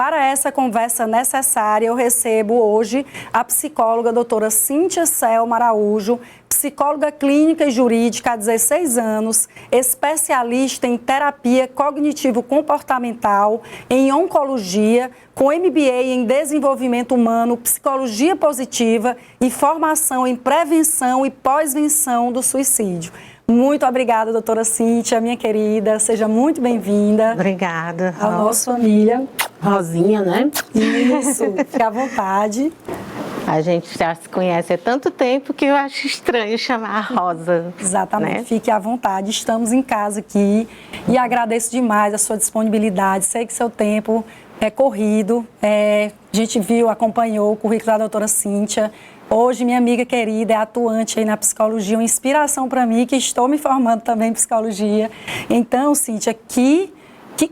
para essa conversa necessária, eu recebo hoje a psicóloga doutora Cíntia Selma Araújo, psicóloga clínica e jurídica há 16 anos, especialista em terapia cognitivo-comportamental, em oncologia, com MBA em desenvolvimento humano, psicologia positiva e formação em prevenção e pós-venção do suicídio. Muito obrigada, doutora Cíntia, minha querida. Seja muito bem-vinda. Obrigada. A nossa família. Rosinha, né? Isso, fique à vontade. A gente já se conhece há tanto tempo que eu acho estranho chamar a Rosa. Exatamente, né? Fique à vontade. Estamos em casa aqui e agradeço demais a sua disponibilidade. Sei que seu tempo é corrido. A gente viu, acompanhou o currículo da doutora Cíntia. Hoje, minha amiga querida é atuante aí na psicologia, uma inspiração para mim, que estou me formando também em psicologia. Então, Cíntia, que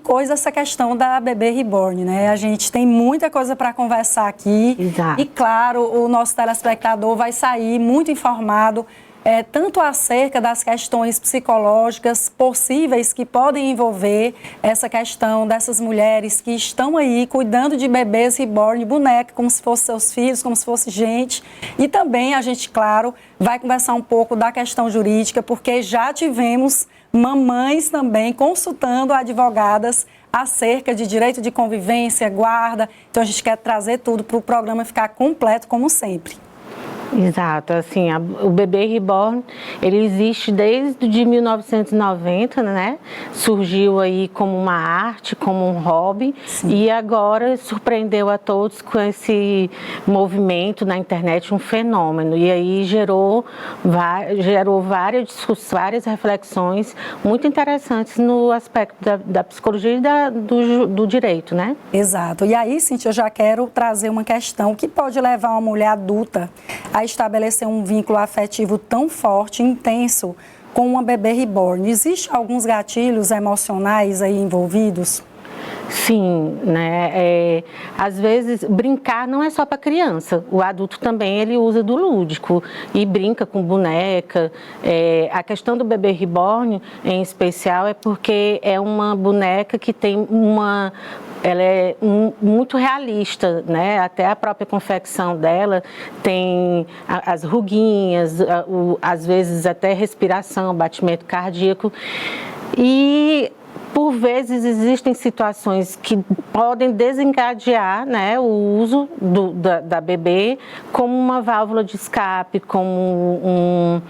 coisa essa questão da bebê reborn, né? A gente tem muita coisa para conversar aqui. Exato. E, claro, o nosso telespectador vai sair muito informado, tanto acerca das questões psicológicas possíveis que podem envolver essa questão dessas mulheres que estão aí cuidando de bebês reborn, boneca, como se fossem seus filhos, como se fosse gente. E também a gente, claro, vai conversar um pouco da questão jurídica, porque já tivemos mamães também consultando advogadas acerca de direito de convivência, guarda. Então a gente quer trazer tudo para o programa ficar completo, como sempre. Exato, assim, o bebê reborn, ele existe desde 1990, né? Surgiu aí como uma arte, como um hobby. Sim. E agora surpreendeu a todos com esse movimento na internet, um fenômeno. E aí gerou várias discussões, várias reflexões muito interessantes no aspecto da psicologia e do direito, né? Exato. E aí, Cíntia, eu já quero trazer uma questão que pode levar uma mulher adulta a estabelecer um vínculo afetivo tão forte, intenso, com uma bebê reborn. Existem alguns gatilhos emocionais aí envolvidos? Sim, né? Às vezes brincar não é só para criança, o adulto também ele usa do lúdico e brinca com boneca. A questão do bebê reborn em especial é porque é uma boneca que tem ela é muito realista, né? Até a própria confecção dela tem as ruguinhas, às vezes até respiração, batimento cardíaco. E por vezes existem situações que podem desencadear, né, o uso da bebê como uma válvula de escape, como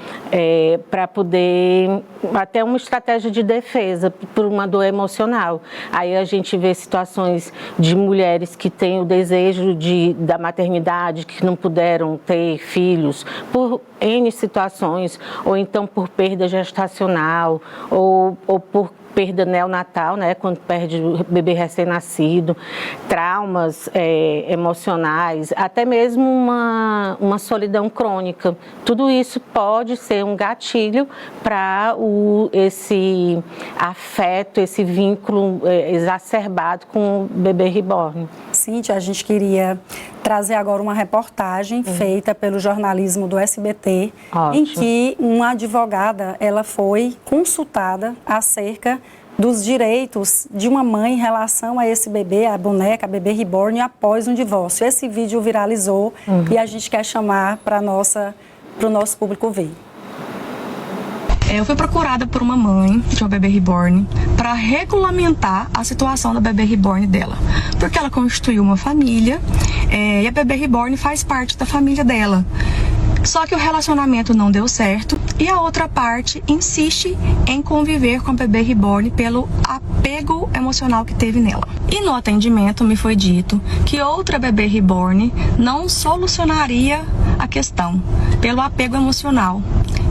para poder, até uma estratégia de defesa por uma dor emocional. Aí a gente vê situações de mulheres que têm o desejo da maternidade, que não puderam ter filhos por N situações, ou então por perda gestacional, ou por perda neonatal, né, quando perde o bebê recém-nascido, traumas emocionais, até mesmo uma solidão crônica. Tudo isso pode ser um gatilho para esse afeto, esse vínculo exacerbado com o bebê reborn. Cíntia, a gente queria trazer agora uma reportagem feita pelo jornalismo do SBT, Ótimo. Em que uma advogada ela foi consultada acerca dos direitos de uma mãe em relação a esse bebê, a boneca, a bebê reborn, após um divórcio. Esse vídeo viralizou e a gente quer chamar para o nosso público ver. Eu fui procurada por uma mãe de uma bebê reborn para regulamentar a situação da bebê reborn dela, porque ela constituiu uma família e a bebê reborn faz parte da família dela. Só que o relacionamento não deu certo e a outra parte insiste em conviver com a bebê reborn pelo apego emocional que teve nela. E no atendimento me foi dito que outra bebê reborn não solucionaria a questão pelo apego emocional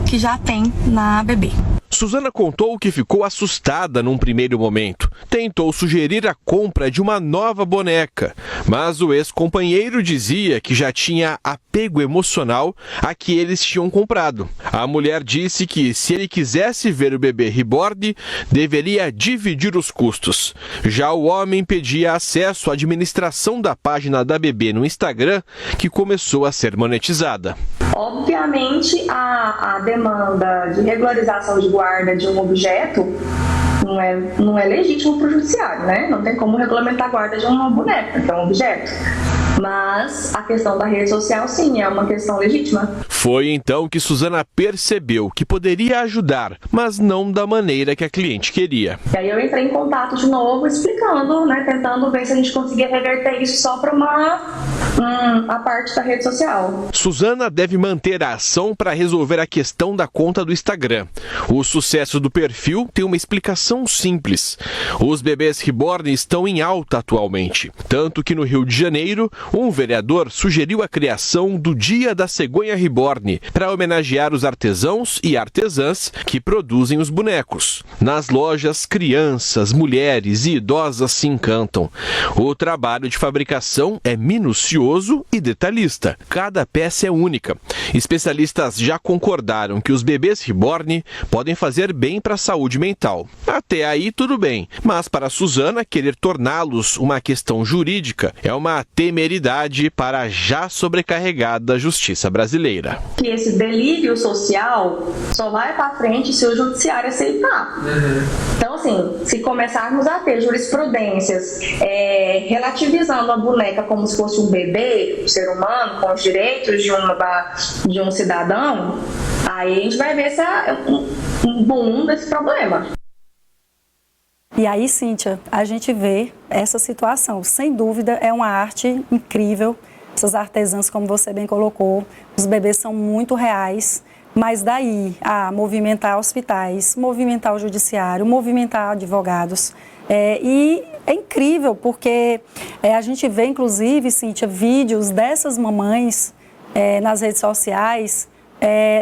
que já tem na bebê. Suzana contou que ficou assustada num primeiro momento. Tentou sugerir a compra de uma nova boneca, mas o ex-companheiro dizia que já tinha apego emocional a que eles tinham comprado. A mulher disse que, se ele quisesse ver o bebê reborn, deveria dividir os custos. Já o homem pedia acesso à administração da página da bebê no Instagram, que começou a ser monetizada. Obviamente, a demanda de regularização de guarda de um objeto não é legítimo para o judiciário, né? Não tem como regulamentar a guarda de uma boneca, que é um objeto. Mas a questão da rede social, sim, é uma questão legítima. Foi então que Suzana percebeu que poderia ajudar, mas não da maneira que a cliente queria. E aí eu entrei em contato de novo, explicando, né, tentando ver se a gente conseguia reverter isso só para a parte da rede social. Suzana deve manter a ação para resolver a questão da conta do Instagram. O sucesso do perfil tem uma explicação simples. Os bebês reborn estão em alta atualmente, tanto que no Rio de Janeiro, um vereador sugeriu a criação do Dia da Cegonha Reborn para homenagear os artesãos e artesãs que produzem os bonecos. Nas lojas, crianças, mulheres e idosas se encantam. O trabalho de fabricação é minucioso e detalhista. Cada peça é única. Especialistas já concordaram que os bebês reborn podem fazer bem para a saúde mental. Até aí tudo bem, mas para Suzana querer torná-los uma questão jurídica é uma temeridade para a já sobrecarregada justiça brasileira. Que esse delírio social só vai para frente se o judiciário aceitar. Então, assim, se começarmos a ter jurisprudências relativizando a boneca como se fosse um bebê, um ser humano, com os direitos de um cidadão, aí a gente vai ver um boom desse problema. E aí, Cíntia, a gente vê essa situação. Sem dúvida, é uma arte incrível. Essas artesãs, como você bem colocou, os bebês são muito reais. Mas daí a movimentar hospitais, movimentar o judiciário, movimentar advogados. E é incrível, porque a gente vê, inclusive, Cíntia, vídeos dessas mamães nas redes sociais,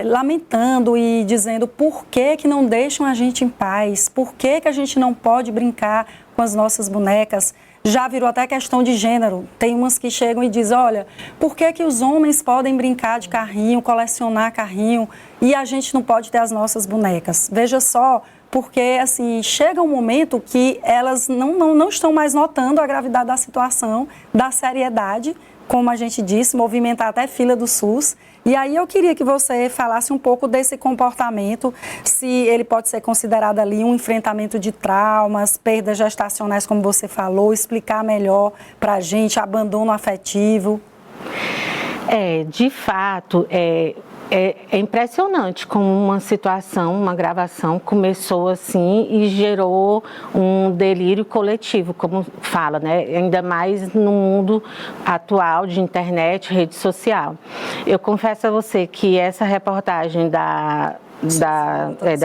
lamentando e dizendo por que não deixam a gente em paz, por que a gente não pode brincar com as nossas bonecas. Já virou até questão de gênero. Tem umas que chegam e dizem, olha, por que os homens podem brincar de carrinho, colecionar carrinho e a gente não pode ter as nossas bonecas? Veja só, porque assim, chega um momento que elas não estão mais notando a gravidade da situação, da seriedade, como a gente disse, movimentar até fila do SUS. E aí eu queria que você falasse um pouco desse comportamento, se ele pode ser considerado ali um enfrentamento de traumas, perdas gestacionais, como você falou, explicar melhor para a gente, abandono afetivo. De fato, é impressionante como uma situação, uma gravação começou assim e gerou um delírio coletivo, como fala, né? Ainda mais no mundo atual de internet, rede social. Eu confesso a você que essa reportagem da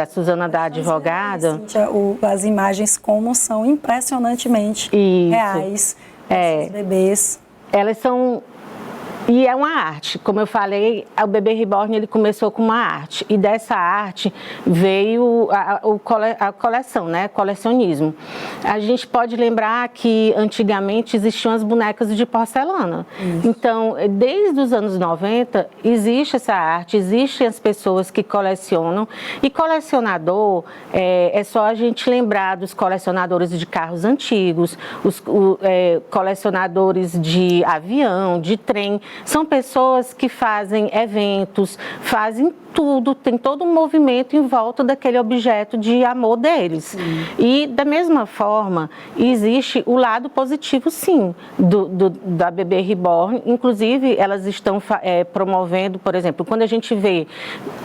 Suzana, da advogada... Cíntia, as imagens como são impressionantemente reais, esses bebês. Elas são... E é uma arte, como eu falei, o Bebê Reborn ele começou com uma arte e dessa arte veio a coleção, né? Colecionismo. A gente pode lembrar que antigamente existiam as bonecas de porcelana. Então, desde os anos 90 existe essa arte, existem as pessoas que colecionam e colecionador é só a gente lembrar dos colecionadores de carros antigos, os colecionadores de avião, de trem. São pessoas que fazem eventos, fazem tudo, tem todo um movimento em volta daquele objeto de amor deles. E, da mesma forma, existe o lado positivo, sim, da Bebê Reborn. Inclusive, elas estão promovendo, por exemplo, quando a gente vê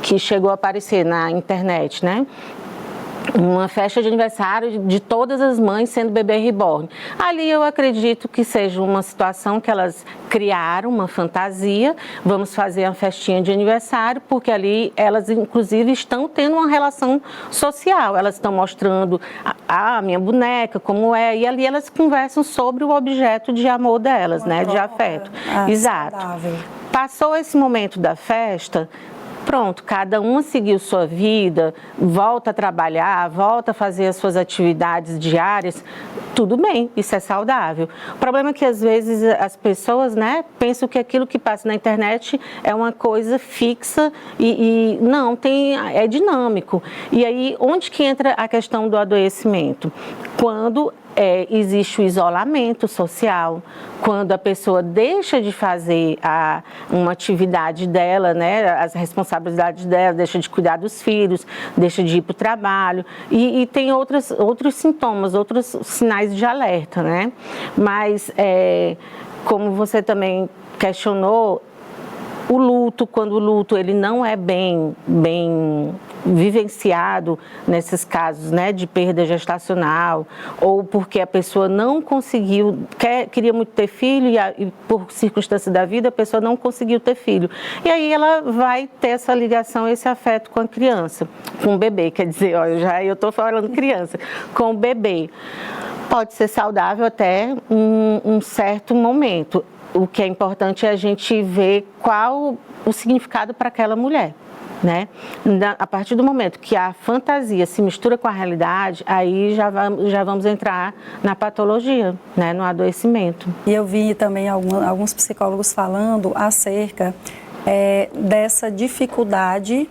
que chegou a aparecer na internet, né? Uma festa de aniversário de todas as mães sendo Bebê Reborn. Ali eu acredito que seja uma situação que elas criaram, uma fantasia, vamos fazer uma festinha de aniversário, porque ali elas inclusive estão tendo uma relação social, elas estão mostrando a minha boneca, como é, e ali elas conversam sobre o objeto de amor delas, né, de afeto. Exato. Saudável. Passou esse momento da festa, pronto, cada uma seguiu sua vida, volta a trabalhar, volta a fazer as suas atividades diárias, tudo bem, isso é saudável. O problema é que às vezes as pessoas, né, pensam que aquilo que passa na internet é uma coisa fixa e não, é dinâmico. E aí, onde que entra a questão do adoecimento? Quando existe o isolamento social, quando a pessoa deixa de fazer uma atividade dela, né, as responsabilidades dela, deixa de cuidar dos filhos, deixa de ir para o trabalho, e tem outros sintomas, outros sinais de alerta, né? Mas, como você também questionou, o luto, quando o luto ele não é bem vivenciado nesses casos, né, de perda gestacional, ou porque a pessoa não conseguiu, queria muito ter filho e por circunstância da vida a pessoa não conseguiu ter filho. E aí ela vai ter essa ligação, esse afeto com a criança, com o bebê, quer dizer, eu estou falando criança, com o bebê. Pode ser saudável até um certo momento. O que é importante é a gente ver qual o significado para aquela mulher, né? A partir do momento que a fantasia se mistura com a realidade, aí já vamos entrar na patologia, né? No adoecimento. E eu vi também alguns psicólogos falando acerca dessa dificuldade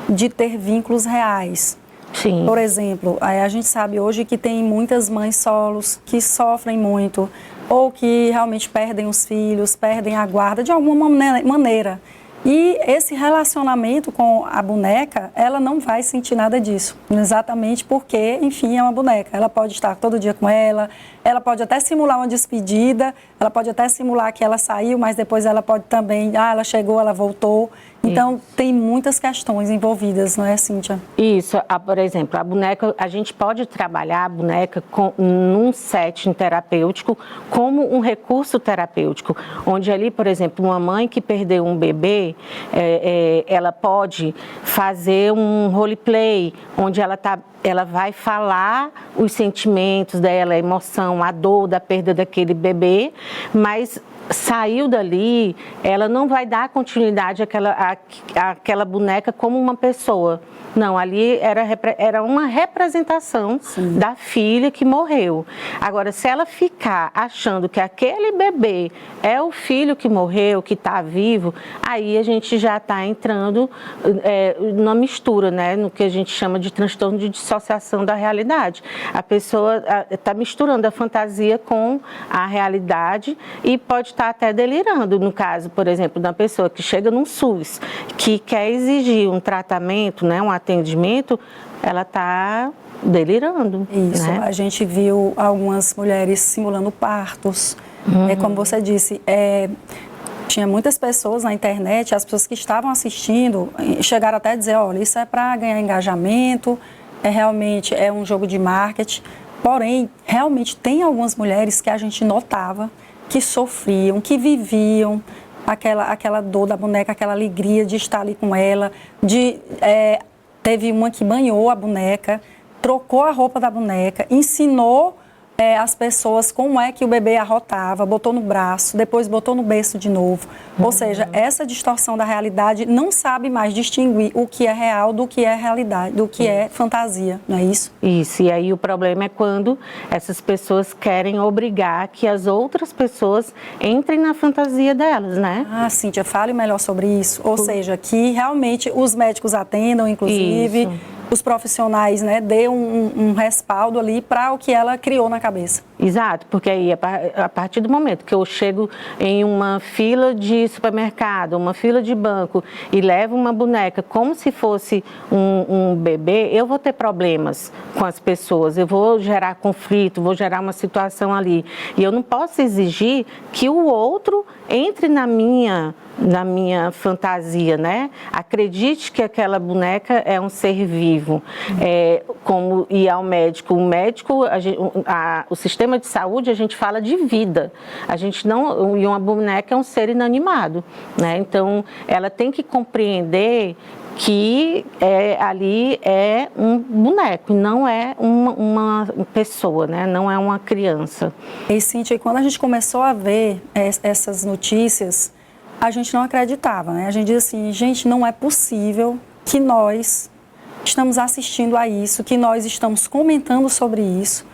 de ter vínculos reais. Sim. Por exemplo, a gente sabe hoje que tem muitas mães solos que sofrem muito, ou que realmente perdem os filhos, perdem a guarda de alguma maneira. E esse relacionamento com a boneca, ela não vai sentir nada disso, exatamente porque, enfim, é uma boneca. Ela pode estar todo dia com ela pode até simular uma despedida, ela pode até simular que ela saiu, mas depois ela pode também, ela chegou, ela voltou. Então, tem muitas questões envolvidas, não é, Cíntia? Isso, por exemplo, a boneca, a gente pode trabalhar a boneca num setting terapêutico como um recurso terapêutico, onde ali, por exemplo, uma mãe que perdeu um bebê, ela pode fazer um roleplay, onde ela vai falar os sentimentos dela, a emoção, a dor da perda daquele bebê, mas saiu dali, ela não vai dar continuidade àquela boneca como uma pessoa. Não, ali era uma representação da filha que morreu. Agora, se ela ficar achando que aquele bebê é o filho que morreu, que está vivo, aí a gente já está entrando na mistura, né, no que a gente chama de transtorno de dissociação da realidade. A pessoa está misturando a fantasia com a realidade e pode estar até delirando. No caso, por exemplo, da pessoa que chega num SUS, que quer exigir um tratamento, né, um atendimento, ela está delirando. Isso, né? A gente viu algumas mulheres simulando partos. Como você disse, tinha muitas pessoas na internet, as pessoas que estavam assistindo, chegaram até a dizer, olha, isso é para ganhar engajamento, realmente é um jogo de marketing. Porém, realmente tem algumas mulheres que a gente notava que sofriam, que viviam aquela dor da boneca, aquela alegria de estar ali com ela, teve uma que banhou a boneca, trocou a roupa da boneca, ensinou as pessoas como é que o bebê arrotava, botou no braço, depois botou no berço de novo. Ou seja, essa distorção da realidade não sabe mais distinguir o que é real do que é realidade, do que é fantasia, não é isso? Isso, e aí o problema é quando essas pessoas querem obrigar que as outras pessoas entrem na fantasia delas, né? Cíntia, fale melhor sobre isso. Ou seja, que realmente os médicos atendam, inclusive, os profissionais, né, dê um respaldo ali para o que ela criou na cabeça. Exato, porque aí a partir do momento que eu chego em uma fila de supermercado, uma fila de banco e levo uma boneca como se fosse um bebê, eu vou ter problemas com as pessoas, eu vou gerar conflito, vou gerar uma situação ali. E eu não posso exigir que o outro entre na minha fantasia, né? Acredite que aquela boneca é um ser vivo. Como ir ao médico. O médico, o sistema de saúde, a gente fala de vida. A gente não... E uma boneca é um ser inanimado, né? Então, ela tem que compreender que ali é um boneco, não é uma pessoa, né? Não é uma criança. E, Cíntia, quando a gente começou a ver essas notícias, a gente não acreditava, né? A gente diz assim, gente, não é possível que nós estamos assistindo a isso, que nós estamos comentando sobre isso,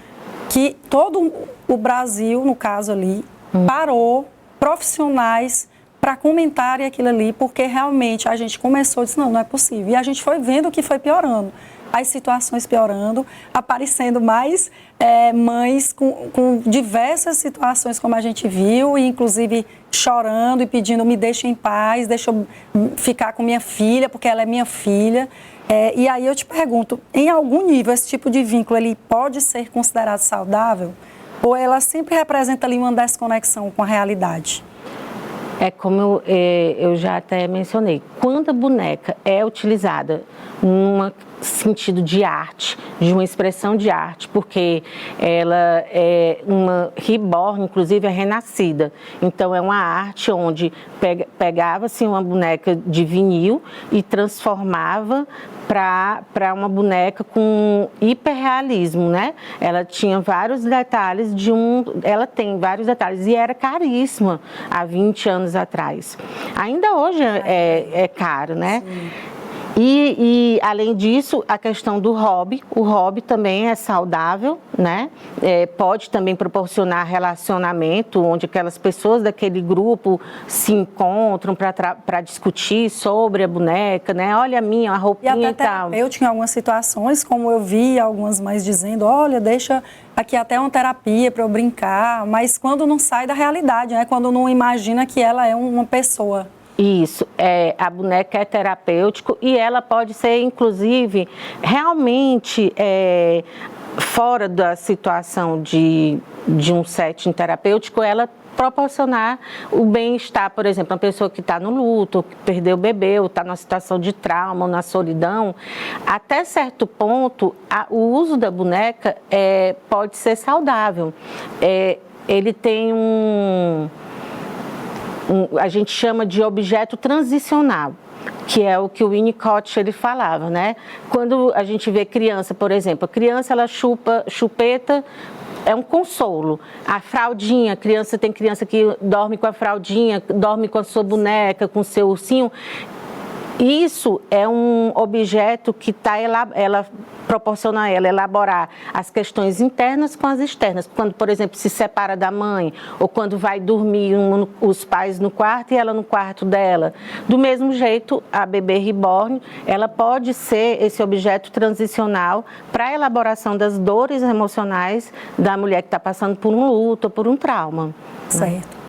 que todo o Brasil, no caso ali, parou profissionais para comentarem aquilo ali, porque realmente a gente começou e disse, não é possível. E a gente foi vendo que foi piorando. as situações piorando, aparecendo mais mães com diversas situações, como a gente viu, e inclusive chorando e pedindo, me deixa em paz, deixa eu ficar com minha filha, porque ela é minha filha. E aí eu te pergunto, em algum nível esse tipo de vínculo ele pode ser considerado saudável? Ou ela sempre representa ali uma desconexão com a realidade? É como eu já até mencionei, quando a boneca é utilizada num sentido de arte, de uma expressão de arte, porque ela é uma reborn, inclusive é renascida. Então é uma arte onde pegava-se uma boneca de vinil e transformava para uma boneca com hiperrealismo, né? Ela tinha vários detalhes ela tem vários detalhes e era caríssima há 20 anos atrás. Ainda hoje é caro, né? Sim. E além disso, a questão do hobby, o hobby também é saudável, né? Pode também proporcionar relacionamento, onde aquelas pessoas daquele grupo se encontram para discutir sobre a boneca, né? Olha a minha, a roupinha e tal. Eu tinha algumas situações, como eu vi algumas mães dizendo, olha, deixa aqui até uma terapia para eu brincar, mas quando não sai da realidade, né? Quando não imagina que ela é uma pessoa. Isso, a boneca é terapêutico e ela pode ser, inclusive, realmente fora da situação de um setting terapêutico, ela proporcionar o bem-estar, por exemplo, uma pessoa que está no luto, que perdeu o bebê, ou está numa situação de trauma, ou na solidão, até certo ponto, o uso da boneca pode ser saudável. Ele tem a gente chama de objeto transicional, que é o que o Winnicott ele falava, né? Quando a gente vê criança, por exemplo, a criança ela chupa chupeta, é um consolo. A fraldinha, tem criança que dorme com a fraldinha, dorme com a sua boneca, com o seu ursinho. Isso é um objeto que ela proporciona a ela elaborar as questões internas com as externas. Quando, por exemplo, se separa da mãe, ou quando vai dormir os pais no quarto e ela no quarto dela. Do mesmo jeito, a bebê reborn, ela pode ser esse objeto transicional para a elaboração das dores emocionais da mulher que está passando por um luto ou por um trauma. Certo.